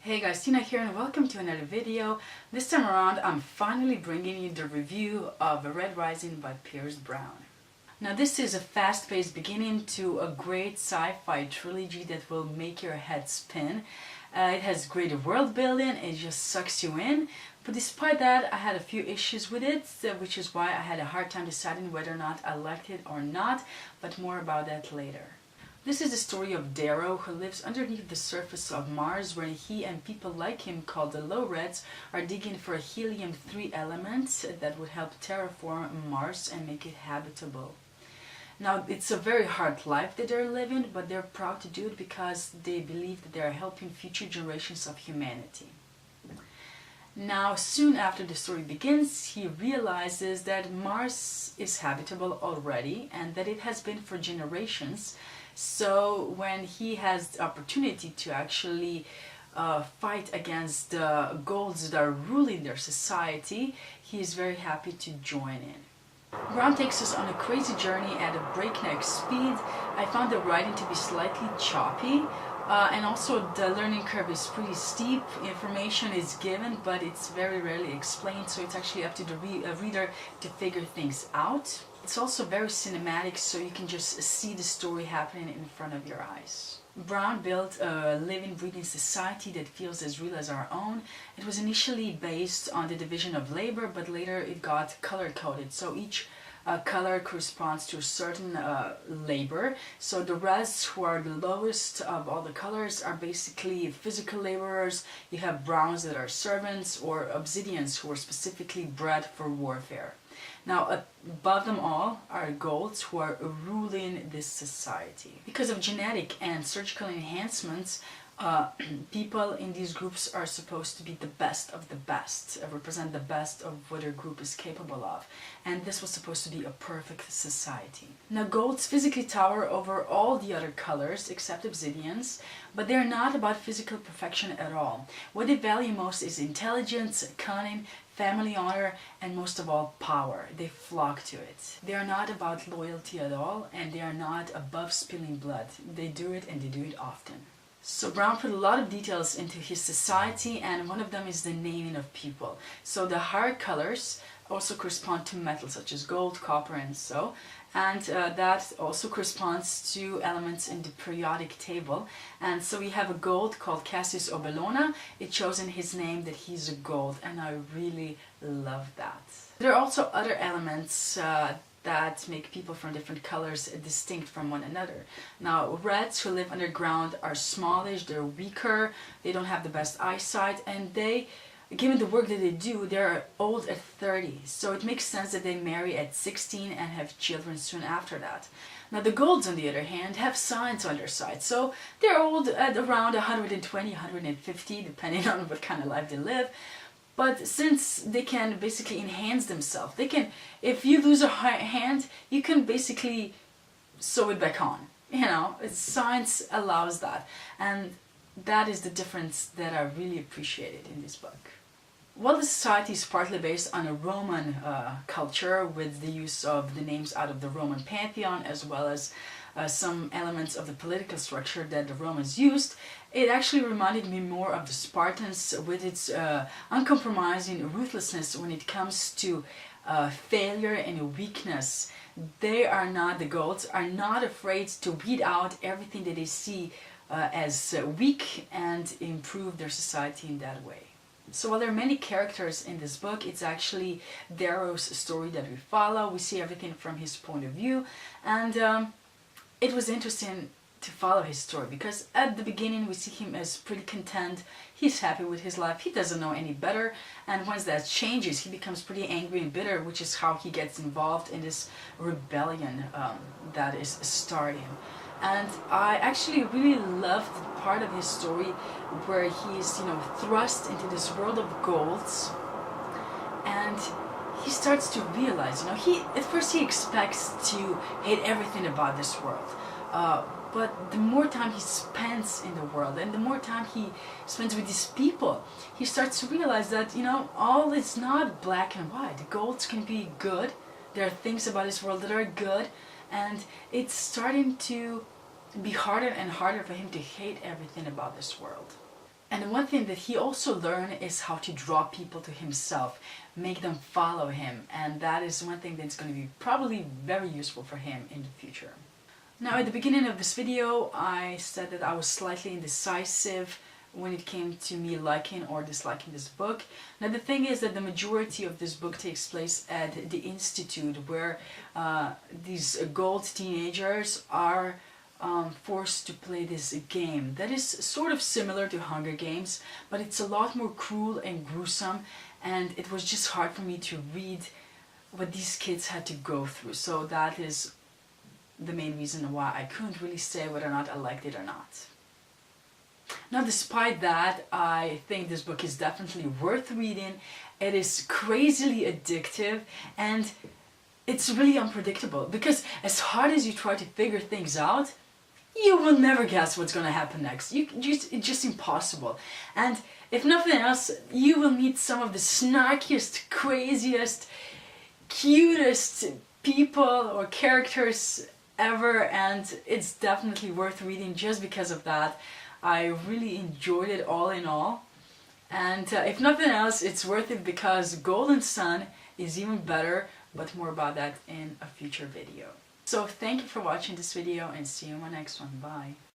Hey guys, Tina here and welcome to another video. This time around I'm finally bringing you the review of Red Rising by Pierce Brown. Now this is a fast-paced beginning to a great sci-fi trilogy that will make your head spin. It has great world building, it just sucks you in, but despite that I had a few issues with it, which is why I had a hard time deciding whether or not I liked it or not, but more about that later. This is the story of Darrow, who lives underneath the surface of Mars, where he and people like him called the Low-Reds are digging for a helium-3 element that would help terraform Mars and make it habitable. Now, it's a very hard life that they're living, but they're proud to do it because they believe that they are helping future generations of humanity. Now, soon after the story begins, he realizes that Mars is habitable already and that it has been for generations. So when he has the opportunity to actually fight against the Golds that are ruling their society, he is very happy to join in. Brown takes us on a crazy journey at a breakneck speed. I found the writing to be slightly choppy, and also the learning curve is pretty steep. Information is given, but it's very rarely explained, so it's actually up to the reader to figure things out. It's also very cinematic, so you can just see the story happening in front of your eyes. Brown built a living, breathing society that feels as real as our own. It was initially based on the division of labor, but later it got color-coded, so each color corresponds to a certain labor. So the Reds, who are the lowest of all the colors, are basically physical laborers. You have Browns that are servants, or Obsidians, who are specifically bred for warfare. Now, above them all are Golds, who are ruling this society. Because of genetic and surgical enhancements, people in these groups are supposed to be the best of the best, represent the best of what their group is capable of. And this was supposed to be a perfect society. Now, Golds physically tower over all the other colors except Obsidians, but they're not about physical perfection at all. What they value most is intelligence, cunning, family honor, and most of all, power. They flock to it. They are not about loyalty at all, and they are not above spilling blood. They do it, and they do it often. So Brown put a lot of details into his society, and one of them is the naming of people. So the higher colors also correspond to metals such as gold, copper, and so. And that also corresponds to elements in the periodic table. And so we have a gold called Cassius Obelona. It shows in his name that he's a gold, and I really love that. There are also other elements that make people from different colors distinct from one another. Now, Reds who live underground are smallish, they're weaker, they don't have the best eyesight, and they, given the work that they do, they're old at 30. So it makes sense that they marry at 16 and have children soon after that. Now, the Golds, on the other hand, have signs on their side. So they're old at around 120, 150, depending on what kind of life they live. But since they can basically enhance themselves, they can, if you lose a hand, you can basically sew it back on. You know, science allows that. And that is the difference that I really appreciated in this book. While the society is partly based on a Roman culture, with the use of the names out of the Roman pantheon, as well as some elements of the political structure that the Romans used, it actually reminded me more of the Spartans, with its uncompromising ruthlessness when it comes to failure and weakness. They are not, the Golds are not afraid to weed out everything that they see as weak and improve their society in that way. So while there are many characters in this book, it's actually Darrow's story that we follow. We see everything from his point of view, and it was interesting to follow his story, because at the beginning we see him as pretty content, he's happy with his life, he doesn't know any better, and once that changes he becomes pretty angry and bitter, which is how he gets involved in this rebellion that is starting. And I actually really loved the part of his story where he's, thrust into this world of Golds, and he starts to realize, at first he expects to hate everything about this world. But the more time he spends in the world, and the more time he spends with these people, he starts to realize that, all is not black and white. The Golds can be good. There are things about this world that are good, and it's starting to be harder and harder for him to hate everything about this world. And one thing that he also learned is how to draw people to himself, make them follow him, and that is one thing that's going to be probably very useful for him in the future. Now, at the beginning of this video, I said that I was slightly indecisive when it came to me liking or disliking this book. Now, the thing is that the majority of this book takes place at the Institute, where these gold teenagers are forced to play this game that is sort of similar to Hunger Games, but it's a lot more cruel and gruesome, and it was just hard for me to read what these kids had to go through. So that is the main reason why I couldn't really say whether or not I liked it or not. Now, despite that, I think this book is definitely worth reading. It is crazily addictive, and it's really unpredictable, because as hard as you try to figure things out, you will never guess what's going to happen next. It's just impossible. And if nothing else, you will meet some of the snarkiest, craziest, cutest people or characters ever, and it's definitely worth reading just because of that. I really enjoyed it all in all. And if nothing else, it's worth it because Golden Son is even better, but more about that in a future video. So thank you for watching this video, and see you in my next one. Bye.